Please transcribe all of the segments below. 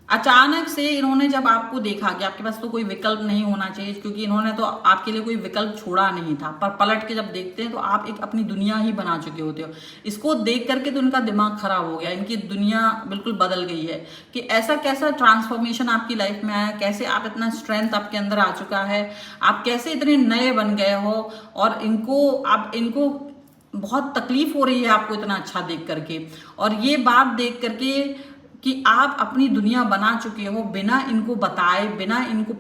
अचानक से इन्होंने जब आपको देखा कि आपके पास तो कोई विकल्प नहीं होना चाहिए, क्योंकि इन्होंने तो आपके लिए कोई विकल्प छोड़ा नहीं था, पर पलट के जब देखते हैं तो आप एक अपनी दुनिया ही बना चुके होते हो। इसको देख करके तो इनका दिमाग खराब हो गया, इनकी दुनिया बिल्कुल बदल गई है कि ऐसा कैसा ट्रांसफॉर्मेशन आपकी लाइफ में आया, कैसे आप इतना स्ट्रेंथ आपके अंदर आ चुका है, आप कैसे इतने नए बन गए हो। और इनको बहुत तकलीफ हो रही है आपको इतना अच्छा देख करके, और ये बात देख करके कि आप अपनी दुनिया बना चुके हो बिना इनको बताए, बिना इनकी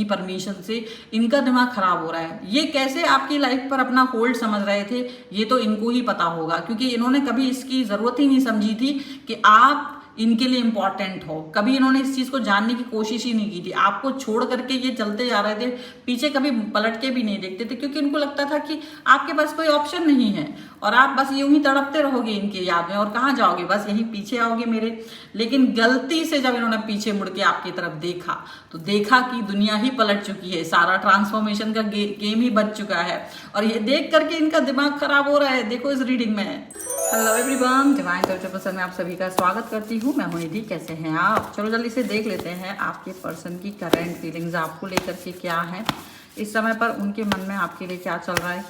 परमिशन से। इनका दिमाग खराब हो रहा है। ये कैसे आपकी लाइफ पर अपना होल्ड समझ रहे थे, ये तो इनको ही पता होगा, क्योंकि इन्होंने कभी इसकी जरूरत ही नहीं समझी थी कि आप इनके लिए इंपॉर्टेंट हो। कभी इन्होंने इस चीज को जानने की कोशिश ही नहीं की थी। आपको छोड़ करके ये चलते जा रहे थे, पीछे कभी पलट के भी नहीं देखते थे, क्योंकि इनको लगता था कि आपके पास कोई ऑप्शन नहीं है और आप बस यूं ही तड़पते रहोगे इनके याद में, और कहाँ जाओगे, बस यहीं पीछे आओगे मेरे। लेकिन गलती से जब इन्होंने पीछे मुड़ के आपकी तरफ देखा तो देखा कि दुनिया ही पलट चुकी है, सारा ट्रांसफॉर्मेशन का गेम ही बच चुका है, और ये देख करके इनका दिमाग खराब हो रहा है। देखो इस रीडिंग में। हेलो एवरीवन, डिवाइन पर्सन में आप सभी का स्वागत करती हूँ। मैं हूँ निधि। कैसे हैं आप? चलो जल्दी से देख लेते हैं आपके पर्सन की करंट फीलिंग्स आपको लेकर के क्या है इस समय पर, उनके मन में आपके लिए क्या चल रहा है,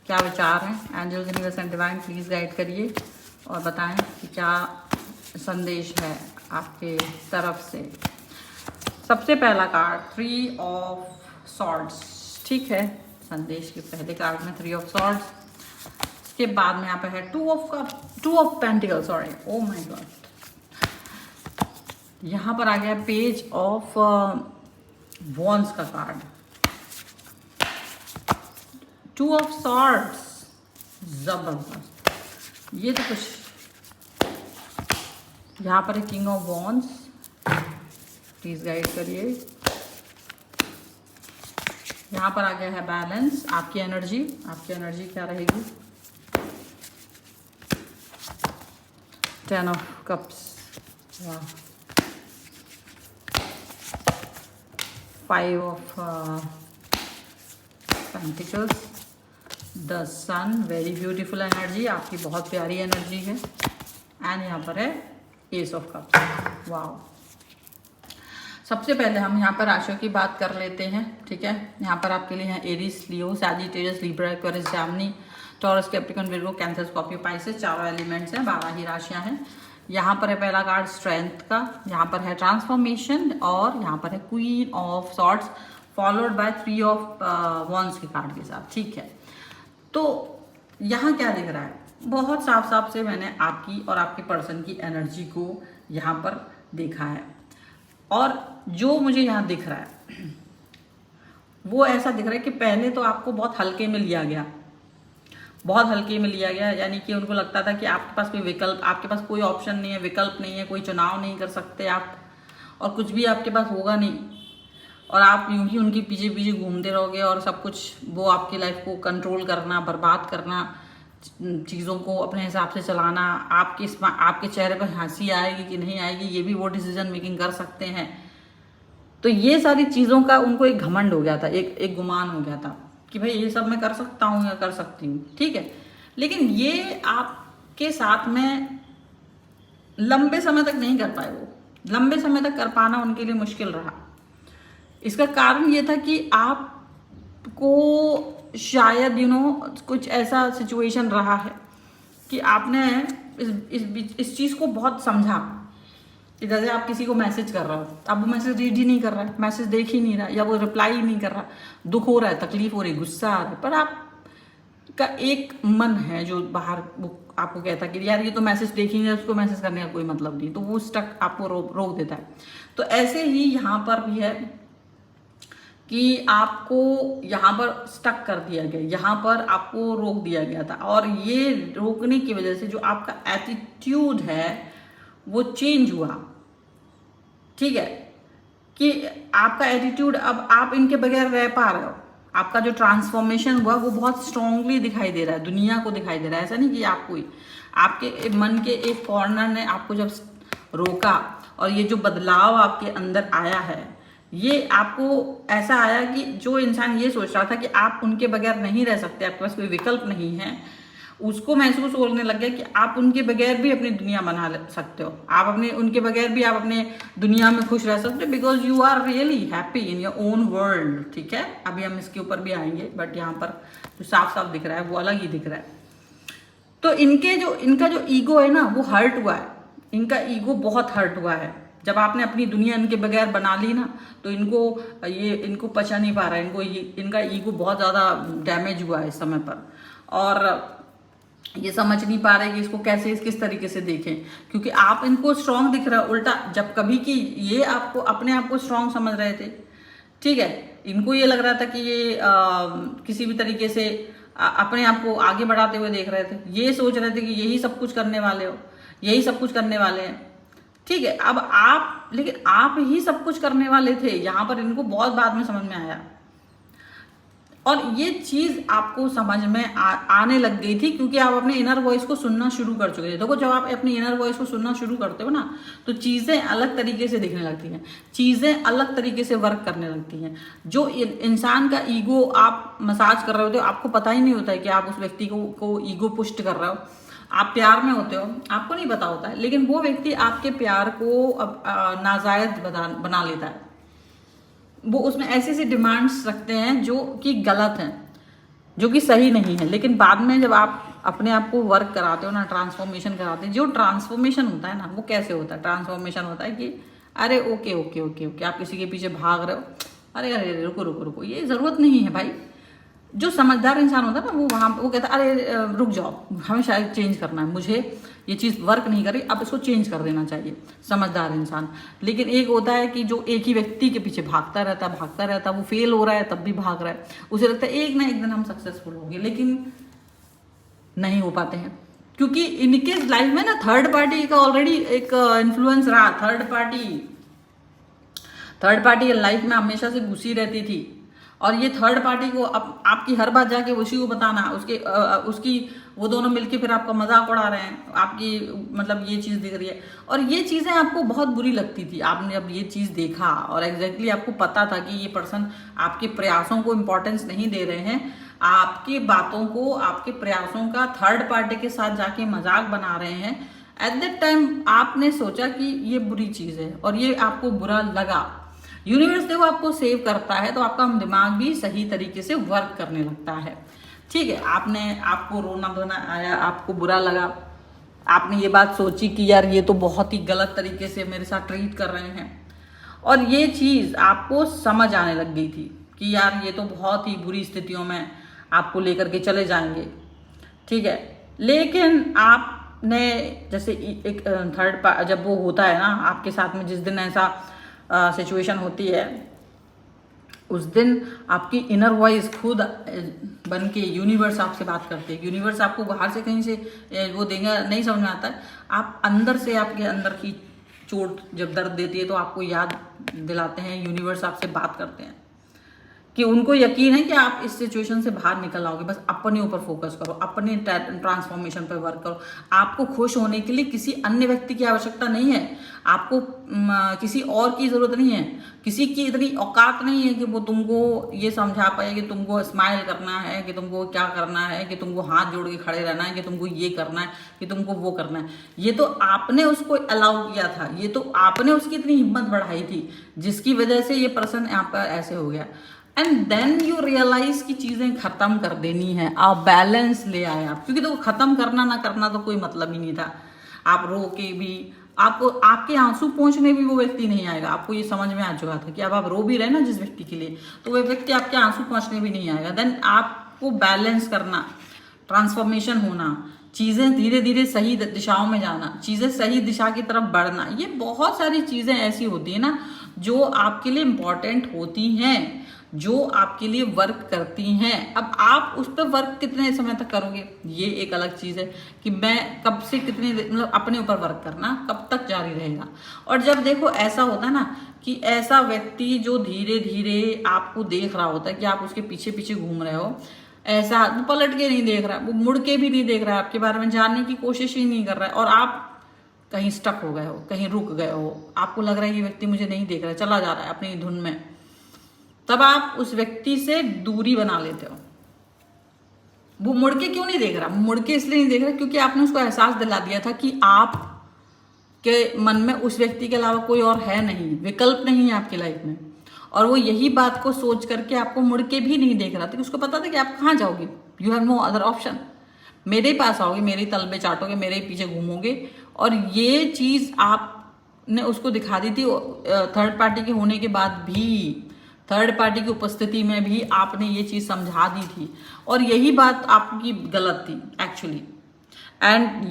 क्या विचार हैं। Angels, universe and divine please guide करिए और बताएं कि क्या संदेश है आपके तरफ से। सबसे पहला कार्ड 3 ऑफ सॉर्ड्स, ठीक है। संदेश के पहले कार्ड में 3 ऑफ सॉर्ड्स, के बाद में यहाँ पे है 2 of pentacle, sorry, oh my God. यहाँ पर आ गया पेज ऑफ वॉन्ड्स का कार्ड, 2 ऑफ सॉर्ड्स, जबरदस्त। ये तो कुछ, यहाँ पर है king of wands, please guide करिए। यहाँ पर आ गया है बैलेंस, आपकी एनर्जी क्या रहेगी। 10 of cups, wow. 5 of pentacles, the sun, very beautiful energy, आपकी बहुत प्यारी एनर्जी है। एंड यहाँ पर है एस ऑफ कप्स, वाओ। सबसे पहले हम यहाँ पर राशियों की बात कर लेते हैं, ठीक है। यहाँ पर आपके लिए है Aries, Leo, Sagittarius, Libra, Aquarius, Gemini, Taurus, Capricorn, Virgo, Cancer, Scorpio, Pisces. 4 elements हैं, 12 ही राशियां हैं। यहाँ पर है पहला कार्ड स्ट्रेंथ का, यहाँ पर है ट्रांसफॉर्मेशन, और यहाँ पर है queen of swords followed by 3 of wands के कार्ड के साथ, ठीक है। तो यहाँ क्या दिख रहा है, बहुत साफ साफ से मैंने आपकी और आपके पर्सन की एनर्जी को यहाँ पर देखा है, और जो मुझे यहाँ दिख रहा है वो ऐसा दिख रहा है कि पहले तो आपको बहुत हल्के में लिया गया, यानी कि उनको लगता था कि आपके पास कोई विकल्प, आपके पास कोई ऑप्शन नहीं है, विकल्प नहीं है, कोई चुनाव नहीं कर सकते आप, और कुछ भी आपके पास होगा नहीं, और आप यूं ही उनके पीछे पीछे घूमते रहोगे, और सब कुछ वो आपकी लाइफ को कंट्रोल करना, बर्बाद करना, चीज़ों को अपने हिसाब से चलाना। आपके चेहरे पर हंसी आएगी कि नहीं आएगी ये भी वो डिसीजन मेकिंग कर सकते हैं। तो ये सारी चीज़ों का उनको एक घमंड हो गया था, एक गुमान हो गया था कि भाई ये सब मैं कर सकता हूँ या कर सकती हूँ, ठीक है। लेकिन ये आपके साथ में लंबे समय तक नहीं कर पाए, वो लंबे समय तक कर पाना उनके लिए मुश्किल रहा। इसका कारण ये था कि आपको शायद कुछ ऐसा सिचुएशन रहा है कि आपने इस चीज़ को बहुत समझा कि जैसे आप किसी को मैसेज कर रहे हो, अब वो मैसेज रीड ही नहीं कर रहा है, मैसेज देख ही नहीं रहा, या वो रिप्लाई ही नहीं कर रहा, दुख हो रहा है, तकलीफ हो रही, गुस्सा आ रहा है, पर आपका एक मन है जो बाहर वो आपको कहता है कि यार ये तो मैसेज देख ही नहीं, उसको मैसेज करने का कोई मतलब नहीं, तो वो स्टक आपको रोक देता है। तो ऐसे ही यहाँ पर भी है कि आपको यहाँ पर स्टक कर दिया गया, यहाँ पर आपको रोक दिया गया था, और ये रोकने की वजह से जो आपका एटीट्यूड है वो चेंज हुआ, ठीक है। कि आपका एटीट्यूड, अब आप इनके बगैर रह पा रहे हो, आपका जो ट्रांसफॉर्मेशन हुआ वो बहुत स्ट्रांगली दिखाई दे रहा है, दुनिया को दिखाई दे रहा है। ऐसा नहीं कि आपको ही, आपके मन के एक कॉर्नर ने आपको जब रोका, और ये जो बदलाव आपके अंदर आया है, ये आपको ऐसा आया कि जो इंसान ये सोच रहा था कि आप उनके बगैर नहीं रह सकते, आपके पास कोई विकल्प नहीं है, उसको महसूस होने लग गया कि आप उनके बगैर भी अपनी दुनिया बना सकते हो, आप अपने उनके बगैर भी आप अपने दुनिया में खुश रह सकते हो, because you are really happy in your own world. ठीक है, अभी हम इसके ऊपर भी आएंगे, बट यहाँ पर जो साफ साफ दिख रहा है वो अलग ही दिख रहा है। तो इनका जो ईगो है ना वो हर्ट हुआ है, इनका ईगो बहुत हर्ट हुआ है। जब आपने अपनी दुनिया इनके बगैर बना ली ना, तो इनको पचा नहीं पा रहा है, इनका ईगो बहुत ज़्यादा डैमेज हुआ है इस समय पर, और ये समझ नहीं पा रहे कि इसको कैसे किस तरीके से देखें, क्योंकि आप इनको स्ट्रांग दिख रहा है। उल्टा जब कभी कि ये आपको अपने आप को स्ट्रांग समझ रहे थे, ठीक है, इनको ये लग रहा था कि ये किसी भी तरीके से अपने आप को आगे बढ़ाते हुए देख रहे थे, ये सोच रहे थे कि यही सब कुछ करने वाले हो, यही सब कुछ करने वाले हैं। ठीक है, अब लेकिन आप ही सब कुछ करने वाले थे, यहां पर इनको बहुत बाद में समझ में आया, और ये चीज आपको समझ में आने लग गई थी, क्योंकि आप अपने इनर वॉइस को सुनना शुरू कर चुके थे। देखो, जब आप अपनी इनर वॉइस को सुनना शुरू करते हो ना, तो चीजें अलग तरीके से दिखने लगती हैं, चीजें अलग तरीके से वर्क करने लगती हैं। जो इंसान का ईगो आप मसाज कर रहे होते हो, आपको पता ही नहीं होता है कि आप उस व्यक्ति को ईगो पुष्ट कर रहे हो। आप प्यार में होते हो, आपको नहीं पता होता है, लेकिन वो व्यक्ति आपके प्यार को नाजायज बना लेता है। वो उसमें ऐसी ऐसी डिमांड्स रखते हैं जो कि गलत हैं, जो कि सही नहीं है। लेकिन बाद में जब आप अपने आप को वर्क कराते हो ना, ट्रांसफॉर्मेशन कराते हैं, जो ट्रांसफॉर्मेशन होता है ना, वो कैसे होता है? ट्रांसफॉर्मेशन होता है कि अरे ओके ओके ओके ओके, आप किसी के पीछे भाग रहे हो, अरे अरे रुको रुको रुको, ये ज़रूरत नहीं है भाई। जो समझदार इंसान होता है ना, वो कहता है अरे रुक जाओ, हमें शायद चेंज करना है, मुझे ये चीज़ वर्क नहीं कर रही, अब इसको चेंज कर देना चाहिए, समझदार इंसान। लेकिन एक होता है कि जो एक ही व्यक्ति के पीछे भागता रहता, वो फेल हो रहा है तब भी भाग रहा है, उसे लगता है एक ना एक दिन हम सक्सेसफुल होंगे, लेकिन नहीं हो पाते हैं, क्योंकि इनके लाइफ में ना थर्ड पार्टी का ऑलरेडी एक इन्फ्लुएंस रहा। थर्ड पार्टी लाइफ में हमेशा से घुसी रहती थी, और ये थर्ड पार्टी को आपकी हर बात जाके उसी को बताना, उसकी वो दोनों मिलके फिर आपका मजाक उड़ा रहे हैं, आपकी मतलब ये चीज़ दिख रही है, और ये चीज़ें आपको बहुत बुरी लगती थी। आपने जब ये चीज़ देखा और एग्जैक्टली आपको पता था कि ये पर्सन आपके प्रयासों को इम्पोर्टेंस नहीं दे रहे हैं, आपकी बातों को, आपके प्रयासों का थर्ड पार्टी के साथ जाके मजाक बना रहे हैं, एट दैट टाइम आपने सोचा कि ये बुरी चीज़ है, और ये आपको बुरा लगा। यूनिवर्स देखो आपको सेव करता है, तो आपका दिमाग भी सही तरीके से वर्क करने लगता है। ठीक है, आपको रोना धोना आया, आपको बुरा लगा, आपने ये बात सोची कि यार ये तो बहुत ही गलत तरीके से मेरे साथ ट्रीट कर रहे हैं, और ये चीज़ आपको समझ आने लग गई थी कि यार ये तो बहुत ही बुरी स्थितियों में आपको लेकर के चले जाएंगे। ठीक है, लेकिन आपने जैसे एक जब वो होता है ना आपके साथ में, जिस दिन ऐसा सिचुएशन होती है, उस दिन आपकी इनर वॉइस खुद बन के यूनिवर्स आपसे बात करती है। यूनिवर्स आपको बाहर से कहीं से वो देगा नहीं समझ में आता है, आप अंदर से, आपके अंदर की चोट जब दर्द देती है तो आपको याद दिलाते हैं, यूनिवर्स आपसे बात करते हैं कि उनको यकीन है कि आप इस सिचुएशन से बाहर निकल आओगे। बस अपने ऊपर फोकस करो, अपने ट्रांसफॉर्मेशन पर वर्क करो। आपको खुश होने के लिए किसी अन्य व्यक्ति की आवश्यकता नहीं है, आपको किसी और की ज़रूरत नहीं है, किसी की इतनी औकात नहीं है कि वो तुमको ये समझा पाए कि तुमको स्माइल करना है, कि तुमको क्या करना है, कि तुमको हाथ जोड़ के खड़े रहना है, कि तुमको ये करना है, कि तुमको वो करना है। ये तो आपने उसको अलाउ किया था, ये तो आपने उसकी इतनी हिम्मत बढ़ाई थी, जिसकी वजह से ये पर्सन यहाँ पर ऐसे हो गया। एंड देन यू रियलाइज की चीजें खत्म कर देनी है, आप बैलेंस ले आए आप, क्योंकि तो खत्म करना ना करना तो कोई मतलब ही नहीं था। आप रो के भी, आपको आपके आंसू पहुंचने भी वो व्यक्ति नहीं आएगा, आपको ये समझ में आ चुका था कि अब आप रो भी रहे ना जिस व्यक्ति के लिए, तो वह व्यक्ति आपके आंसू पहुंचने भी नहीं आएगा। देन आपको बैलेंस करना, ट्रांसफॉर्मेशन होना, चीज़ें धीरे धीरे सही दिशाओं में जाना, चीज़ें सही दिशा की तरफ बढ़ना, ये बहुत सारी चीज़ें ऐसी होती है ना जो आपके लिए इम्पॉर्टेंट होती हैं, जो आपके लिए वर्क करती हैं। अब आप उस पर वर्क कितने समय तक करोगे, ये एक अलग चीज़ है कि मैं कब से कितने, मतलब अपने ऊपर वर्क करना कब तक जारी रहेगा। और जब देखो ऐसा होता है ना कि ऐसा व्यक्ति जो धीरे धीरे आपको देख रहा होता है कि आप उसके पीछे पीछे घूम रहे हो, ऐसा वो पलट के नहीं देख रहा है, वो मुड़ के भी नहीं देख रहा है, आपके बारे में जानने की कोशिश ही नहीं कर रहा है, और आप कहीं स्टक हो गए हो, कहीं रुक गए हो, आपको लग रहा है कि व्यक्ति मुझे नहीं देख रहा है, चला जा रहा है अपनी धुन में, तब आप उस व्यक्ति से दूरी बना लेते हो। वो मुड़ के क्यों नहीं देख रहा? मुड़ के इसलिए नहीं देख रहा क्योंकि आपने उसको एहसास दिला दिया था कि आप के मन में उस व्यक्ति के अलावा कोई और है नहीं, विकल्प नहीं है आपकी लाइफ में। और वो यही बात को सोच करके आपको मुड़ के भी नहीं देख रहा था कि उसको पता था कि आप कहाँ जाओगे, you have no other option. मेरे ही पास आओगे, मेरे ही तलबे चाटोगे, मेरे ही पीछे घूमोगे। और ये चीज आपने उसको दिखा दी थी थर्ड पार्टी के होने के बाद भी, थर्ड पार्टी की उपस्थिति में भी आपने ये चीज समझा दी थी। और यही बात आपकी गलत थी एक्चुअली। एंड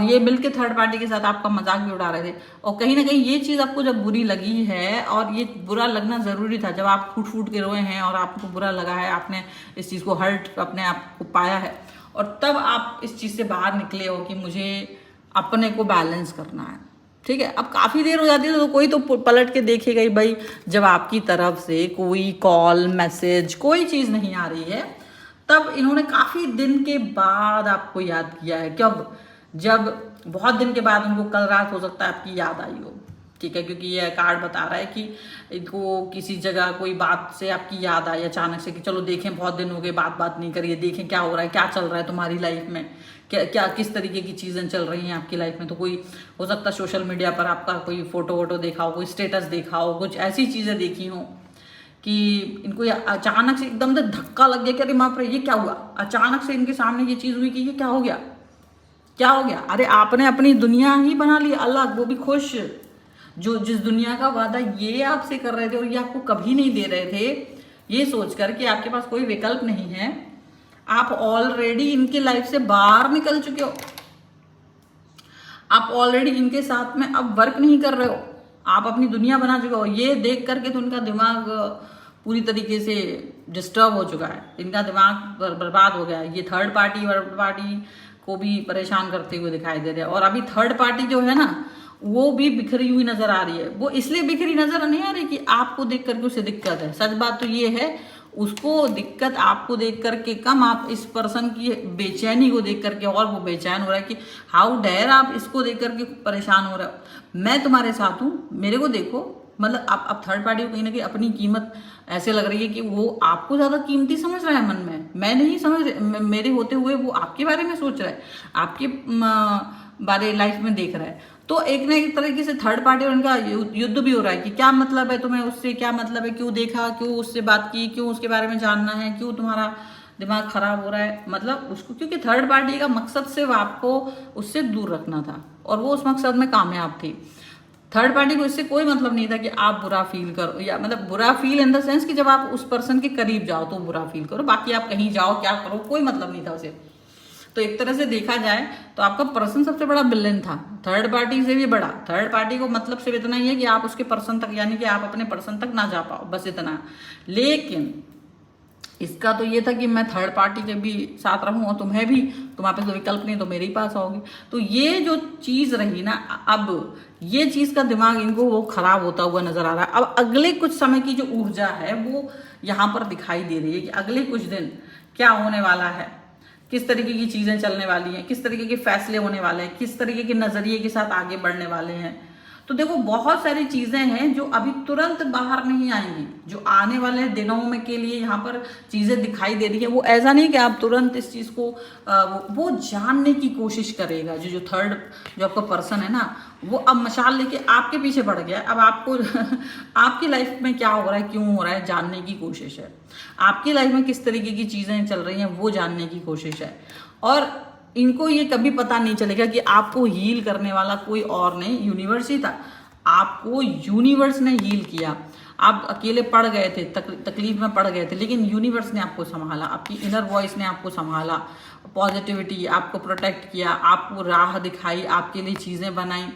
ये मिलके थर्ड पार्टी के साथ आपका मजाक भी उड़ा रहे थे। और कहीं ना कहीं ये चीज आपको जब बुरी लगी है, और ये बुरा लगना जरूरी था, जब आप फूट फूट के रोए हैं और आपको बुरा लगा है, आपने इस चीज को हर्ट अपने आप को पाया है, और तब आप इस चीज से बाहर निकले हो कि मुझे अपने को बैलेंस करना है। ठीक है, अब काफी देर हो जाती है तो कोई तो पलट के देखेगा ही भाई, जब आपकी तरफ से कोई कॉल मैसेज कोई चीज नहीं आ रही है, तब इन्होंने काफी दिन के बाद आपको याद किया है। कब? जब बहुत दिन के बाद उनको कल रात हो सकता है आपकी याद आई हो। ठीक है, क्योंकि ये कार्ड बता रहा है कि इनको किसी जगह कोई बात से आपकी याद आई अचानक से कि चलो देखें, बहुत दिन हो गए बात नहीं करिए, देखें क्या हो रहा है, क्या चल रहा है तुम्हारी लाइफ में, क्या किस तरीके की चीजें चल रही हैं आपकी लाइफ में। तो कोई हो सकता है सोशल मीडिया पर आपका कोई फोटो वोटो देखा हो, कोई स्टेटस देखा हो, कुछ ऐसी चीजें देखी हो कि इनको अचानक से एकदम से धक्का लग गया कि अरे बाप रे ये क्या हुआ, अचानक से इनके सामने ये चीज हुई कि ये क्या हो गया, क्या हो गया। अरे आपने अपनी दुनिया ही बना ली अलग, वो भी खुश, जो जिस दुनिया का वादा ये आपसे कर रहे थे और ये आपको कभी नहीं दे रहे थे, ये सोचकर कि आपके पास कोई विकल्प नहीं है, आप ऑलरेडी इनके लाइफ से बाहर निकल चुके हो। आप ऑलरेडी इनके साथ में अब वर्क नहीं कर रहे हो, आप अपनी दुनिया बना चुके हो। ये देख करके तो उनका दिमाग पूरी तरीके से डिस्टर्ब हो चुका है, इनका दिमाग बर्बाद हो गया है। ये थर्ड पार्टी को भी परेशान करते हुए दिखाई दे रहे हैं। और अभी थर्ड पार्टी जो है ना, वो भी बिखरी हुई नजर आ रही है। वो इसलिए बिखरी नजर नहीं आ रही कि आपको देख करके उसे दिक्कत है, सच बात तो ये है, उसको दिक्कत आपको देख करके कम, आप इस पर्सन की बेचैनी को देख करके और वो बेचैन हो रहा है कि हाउ डेयर आप इसको देख करके परेशान हो रहे हो। मैं तुम्हारे साथ हूँ, मेरे को देखो। मतलब आप थर्ड पार्टी को कहीं ना कहीं अपनी कीमत ऐसे लग रही है कि वो आपको ज्यादा कीमती समझ रहा है मन में, मैं नहीं समझ, मेरे होते हुए वो आपके बारे में सोच रहा है, आपके बारे लाइफ में देख रहा है। तो एक ना एक तरीके से थर्ड पार्टी और इनका युद्ध भी हो रहा है कि क्या मतलब है तुम्हें उससे, क्या मतलब है, क्यों देखा, क्यों उससे बात की, क्यों उसके बारे में जानना है, क्यों तुम्हारा दिमाग खराब हो रहा है। मतलब उसको, क्योंकि थर्ड पार्टी का मकसद सिर्फ आपको उससे दूर रखना था और वो उस मकसद में कामयाब थी। थर्ड पार्टी को इससे कोई मतलब नहीं था कि आप बुरा फील करो, या मतलब बुरा फील इन द सेंस कि जब आप उस पर्सन के करीब जाओ तो बुरा फील करो, बाकी आप कहीं जाओ क्या करो कोई मतलब नहीं था उसे। तो एक तरह से देखा जाए तो आपका पर्सन सबसे बड़ा विलेन था, थर्ड पार्टी से भी बड़ा। थर्ड पार्टी को मतलब सिर्फ इतना ही है कि आप उसके पर्सन तक, यानी कि आप अपने पर्सन तक ना जा पाओ, बस इतना। लेकिन इसका तो ये था कि मैं थर्ड पार्टी के भी साथ रहूं और तुम्हें भी, तुम्हारे पास तो विकल्प नहीं तो मेरे ही पास आओगी। तो ये जो चीज रही ना, अब ये चीज का दिमाग इनको वो खराब होता हुआ नजर आ रहा है। अब अगले कुछ समय की जो ऊर्जा है वो यहाँ पर दिखाई दे रही है कि अगले कुछ दिन क्या होने वाला है, किस तरीके की चीजें चलने वाली हैं, किस तरीके के फैसले होने वाले हैं, किस तरीके के नजरिए के साथ आगे बढ़ने वाले हैं। तो देखो बहुत सारी चीजें हैं जो अभी तुरंत बाहर नहीं आएंगी, जो आने वाले दिनों में के लिए यहाँ पर चीजें दिखाई दे रही है। वो ऐसा नहीं कि आप तुरंत इस चीज को वो जानने की कोशिश करेगा। जो थर्ड जो आपका पर्सन है ना, वो अब मशाल लेके आपके पीछे बढ़ गया। अब आपको आपकी लाइफ में क्या हो रहा है, क्यों हो रहा है, जानने की कोशिश है। आपकी लाइफ में किस तरीके की चीजें चल रही हैं वो जानने की कोशिश है। और इनको ये कभी पता नहीं चलेगा कि आपको हील करने वाला कोई और नहीं, यूनिवर्स ही था। आपको यूनिवर्स ने हील किया। आप अकेले पड़ गए थे, तकलीफ में पड़ गए थे, लेकिन यूनिवर्स ने आपको संभाला, आपकी इनर वॉइस ने आपको संभाला, पॉजिटिविटी आपको प्रोटेक्ट किया, आपको राह दिखाई, आपके लिए चीजें बनाई।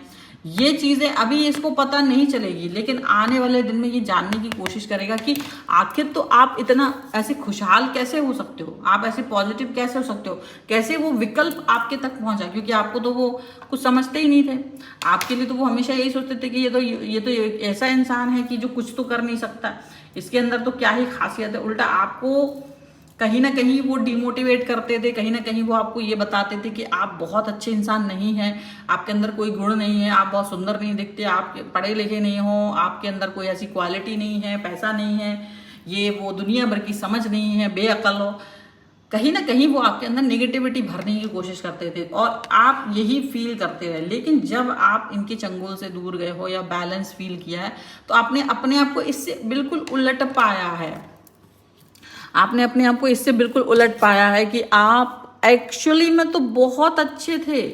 ये चीजें अभी इसको पता नहीं चलेगी, लेकिन आने वाले दिन में ये जानने की कोशिश करेगा कि आखिर तो आप इतना ऐसे खुशहाल कैसे हो सकते हो, आप ऐसे पॉजिटिव कैसे हो सकते हो, कैसे वो विकल्प आपके तक पहुंचा। क्योंकि आपको तो वो कुछ समझते ही नहीं थे। आपके लिए तो वो हमेशा यही सोचते थे कि ये तो ऐसा इंसान है कि जो कुछ तो कर नहीं सकता, इसके अंदर तो क्या ही खासियत है। उल्टा आपको कहीं ना कहीं वो डिमोटिवेट करते थे, कहीं ना कहीं वो आपको ये बताते थे कि आप बहुत अच्छे इंसान नहीं हैं, आपके अंदर कोई गुण नहीं है, आप बहुत सुंदर नहीं दिखते, आप पढ़े लिखे नहीं हो, आपके अंदर कोई ऐसी क्वालिटी नहीं है, पैसा नहीं है, ये वो दुनिया भर की समझ नहीं है, बेअकल हो। कहीं ना कहीं वो आपके अंदर नेगेटिविटी भरने की कोशिश करते थे और आप यही फील करते रहे। लेकिन जब आप इनके चंगुल से दूर गए हो या बैलेंस फील किया है तो आपने अपने आप को इससे बिल्कुल उलट पाया है। आपने अपने आप को इससे बिल्कुल उलट पाया है कि आप एक्चुअली में तो बहुत अच्छे थे।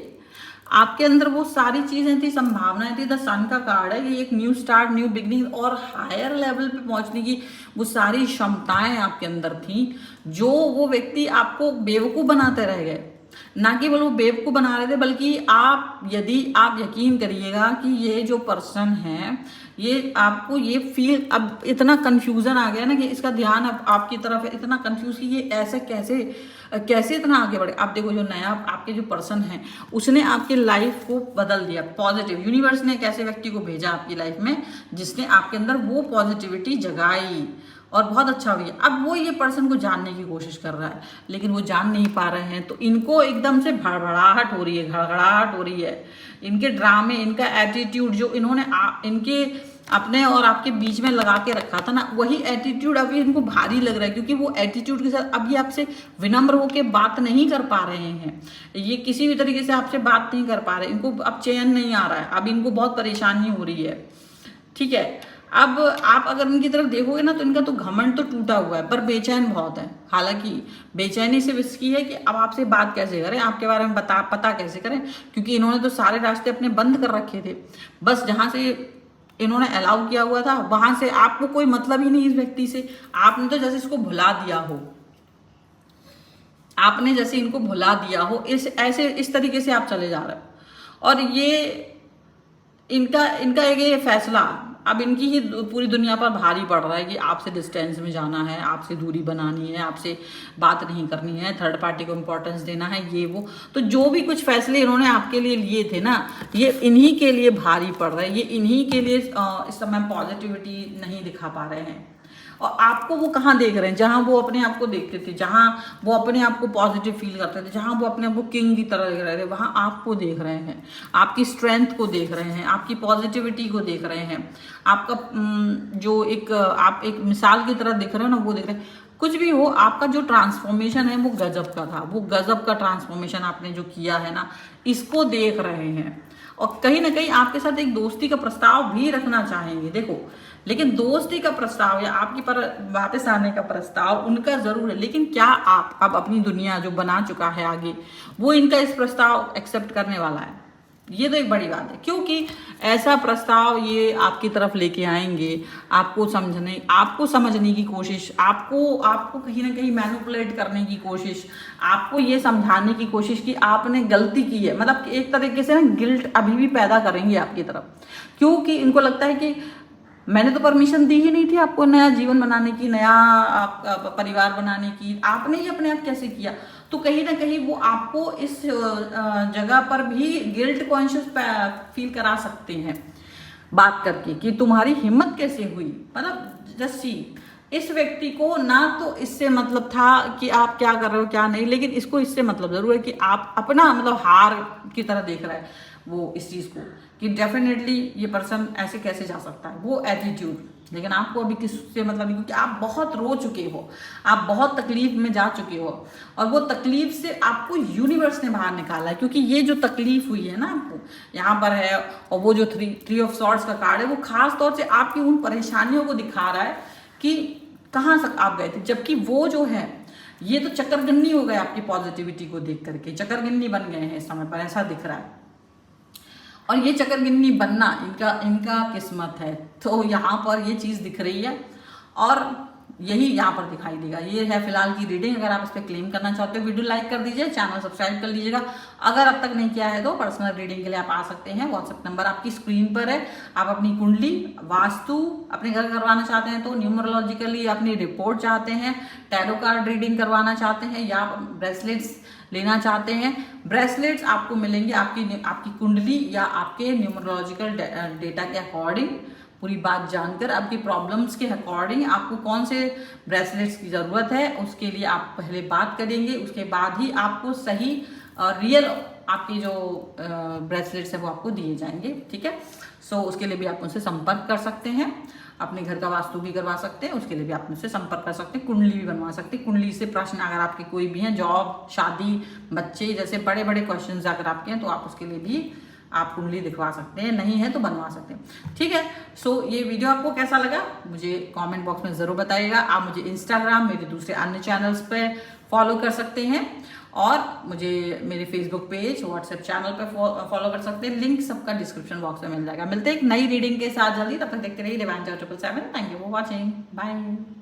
आपके अंदर वो सारी चीजें थी, संभावनाएं थी। द सन का कार्ड है, ये एक न्यू स्टार्ट, न्यू बिगनिंग और हायर लेवल पे पहुंचने की वो सारी क्षमताएं आपके अंदर थी। जो वो व्यक्ति आपको बेवकूफ बनाते रह गए, ना केवल वो बेवकूफ बना रहे थे बल्कि आप, यदि आप यकीन करिएगा कि ये जो पर्सन है, ये आपको ये फील, अब इतना कंफ्यूजन आ गया ना कि इसका ध्यान अब आपकी तरफ है, इतना कंफ्यूज कि ये ऐसे कैसे कैसे इतना आगे बढ़े। आप देखो जो नया आपके जो पर्सन है उसने आपकी लाइफ को बदल दिया, पॉजिटिव। यूनिवर्स ने एक ऐसे व्यक्ति को भेजा आपकी लाइफ में जिसने आपके अंदर वो पॉजिटिविटी जगाई और बहुत अच्छा हुआ। अब वो ये पर्सन को जानने की कोशिश कर रहा है लेकिन वो जान नहीं पा रहे हैं, तो इनको एकदम से भड़बड़ाहट हो रही है, घड़घड़ाहट हो रही है। इनके ड्रामे, इनका एटीट्यूड जो इन्होंने इनके अपने और आपके बीच में लगा के रखा था ना, वही एटीट्यूड अभी इनको भारी लग रहा है, क्योंकि वो एटीट्यूड के साथ अब ये आपसे विनम्र होकर बात नहीं कर पा रहे हैं। ये किसी भी तरीके से आपसे बात नहीं कर पा रहे, इनको अब चैन नहीं आ रहा है, अब इनको बहुत परेशानी हो रही है। ठीक है, अब आप अगर इनकी तरफ देखोगे ना तो इनका तो घमंड तो टूटा हुआ है पर बेचैन बहुत है। हालांकि बेचैनी सिर्फ इसकी है कि अब आपसे बात कैसे करें, आपके बारे में पता कैसे करें, क्योंकि इन्होंने तो सारे रास्ते अपने बंद कर रखे थे। बस जहां से इन्होंने अलाउ किया हुआ था वहां से आपको कोई मतलब ही नहीं इस व्यक्ति से। आपने तो जैसे इसको भुला दिया हो, आपने जैसे इनको भुला दिया हो, इस तरीके से आप चले जा रहे हो। और ये इनका एक ये फैसला अब इनकी ही पूरी दुनिया पर भारी पड़ रहा है कि आपसे डिस्टेंस में जाना है, आपसे दूरी बनानी है, आपसे बात नहीं करनी है, थर्ड पार्टी को इंपॉर्टेंस देना है, ये वो। तो जो भी कुछ फैसले इन्होंने आपके लिए लिए थे ना, ये इन्हीं के लिए भारी पड़ रहा है, ये इन्हीं के लिए इस समय पॉजिटिविटी नहीं दिखा पा रहे हैं। और आपको वो कहाँ देख रहे हैं, जहां वो अपने आप को देखते थे, जहां वो अपने आप को पॉजिटिव फील करते थे, जहां वो अपने आप को किंग की तरह देख रहे थे, वहां आपको देख रहे हैं, आपकी स्ट्रेंथ को देख रहे हैं, आपकी पॉजिटिविटी को देख रहे हैं, आपका जो आप एक मिसाल की तरह दिख रहे हो ना, वो देख रहे हैं। कुछ भी हो, आपका जो ट्रांसफॉर्मेशन है वो गजब का था, वो गजब का ट्रांसफॉर्मेशन आपने जो किया है ना, इसको देख रहे हैं। और कहीं ना कहीं आपके साथ एक दोस्ती का प्रस्ताव भी रखना चाहेंगे। देखो, लेकिन दोस्ती का प्रस्ताव या आपकी पर वापस आने का प्रस्ताव उनका जरूर है, लेकिन क्या आप अब अपनी दुनिया जो बना चुका है आगे, वो इनका इस प्रस्ताव एक्सेप्ट करने वाला है? ये तो एक बड़ी बात है, क्योंकि ऐसा प्रस्ताव ये आपकी तरफ लेके आएंगे, आपको समझने की कोशिश, आपको कहीं ना कहीं मैनिपुलेट करने की कोशिश, आपको ये समझाने की कोशिश कि आपने गलती की है। मतलब एक तरीके से ना गिल्ट अभी भी पैदा करेंगे आपकी तरफ, क्योंकि इनको लगता है कि मैंने तो परमिशन दी ही नहीं थी आपको नया जीवन बनाने की, नया परिवार बनाने की, आपने ही अपने आप कैसे किया। तो कहीं ना कहीं वो आपको इस जगह पर भी गिल्ट कॉन्शियस फील करा सकते हैं बात करके कि तुम्हारी हिम्मत कैसे हुई। मतलब जस्सी इस व्यक्ति को ना तो इससे मतलब था कि आप क्या कर रहे हो क्या नहीं, लेकिन इसको इससे मतलब जरूर है कि आप अपना मतलब हार की तरह देख रहा है वो इस चीज को, कि डेफिनेटली ये पर्सन ऐसे कैसे जा सकता है, वो एटीट्यूड। लेकिन आपको अभी किससे मतलब नहीं, क्योंकि आप बहुत रो चुके हो, आप बहुत तकलीफ में जा चुके हो, और वो तकलीफ से आपको यूनिवर्स ने बाहर निकाला है। क्योंकि ये जो तकलीफ हुई है ना आपको यहाँ पर है, और वो जो थ्री ऑफ सॉर्ड्स का कार्ड है वो खास तौर से आपकी उन परेशानियों को दिखा रहा है कि कहाँ तक आप गए थे। जबकि वो जो है ये तो चक्करगिन्नी हो गए, आपकी पॉजिटिविटी को देख करके चक्करगिन्नी बन गए हैं इस समय पर, ऐसा दिख रहा है। और ये चक्करगिन्नी बनना इनका किस्मत है। तो यहाँ पर ये चीज़ दिख रही है और यही यहाँ पर दिखाई देगा। ये है फिलहाल की रीडिंग। अगर आप इस पर क्लेम करना चाहते हो वीडियो लाइक कर दीजिए, चैनल सब्सक्राइब कर लीजिएगा। अगर अब तक नहीं किया है तो पर्सनल रीडिंग के लिए आप आ सकते हैं, व्हाट्सएप नंबर आपकी स्क्रीन पर है। आप अपनी कुंडली वास्तु अपने घर करवाना चाहते हैं तो न्यूमरोलॉजिकली अपनी रिपोर्ट चाहते हैं, टैरो कार्ड रीडिंग करवाना चाहते हैं, या ब्रेसलेट्स लेना चाहते हैं, ब्रेसलेट्स आपको मिलेंगे आपकी कुंडली या आपके न्यूमरोलॉजिकल डेटा के अकॉर्डिंग। पूरी बात जानकर आपकी प्रॉब्लम्स के अकॉर्डिंग आपको कौन से ब्रेसलेट्स की ज़रूरत है उसके लिए आप पहले बात करेंगे, उसके बाद ही आपको सही रियल आपके जो ब्रेसलेट्स है वो आपको दिए जाएंगे। ठीक है, सो उसके लिए भी आप मुझसे संपर्क कर सकते हैं। अपने घर का वास्तु भी करवा सकते हैं, उसके लिए भी आप मुझसे संपर्क कर सकते हैं। कुंडली भी बनवा सकते हैं। कुंडली से प्रश्न अगर आपके कोई भी हैं, जॉब, शादी, बच्चे जैसे बड़े बड़े क्वेश्चन अगर आपके हैं तो आप उसके लिए भी आप कुंडली दिखवा सकते हैं, नहीं है तो बनवा सकते हैं। ठीक है। सो ये वीडियो आपको कैसा लगा मुझे कमेंट बॉक्स में ज़रूर बताइएगा। आप मुझे इंस्टाग्राम, मेरे दूसरे अन्य चैनल्स पे फॉलो कर सकते हैं और मुझे मेरे फेसबुक पेज, व्हाट्सएप चैनल पे फॉलो कर सकते हैं। लिंक सबका डिस्क्रिप्शन बॉक्स में मिल जाएगा। मिलते हैं एक नई रीडिंग के साथ जल्दी, तब तक देखते रहिए Divyanjoy 777। Thank you for watching. Bye.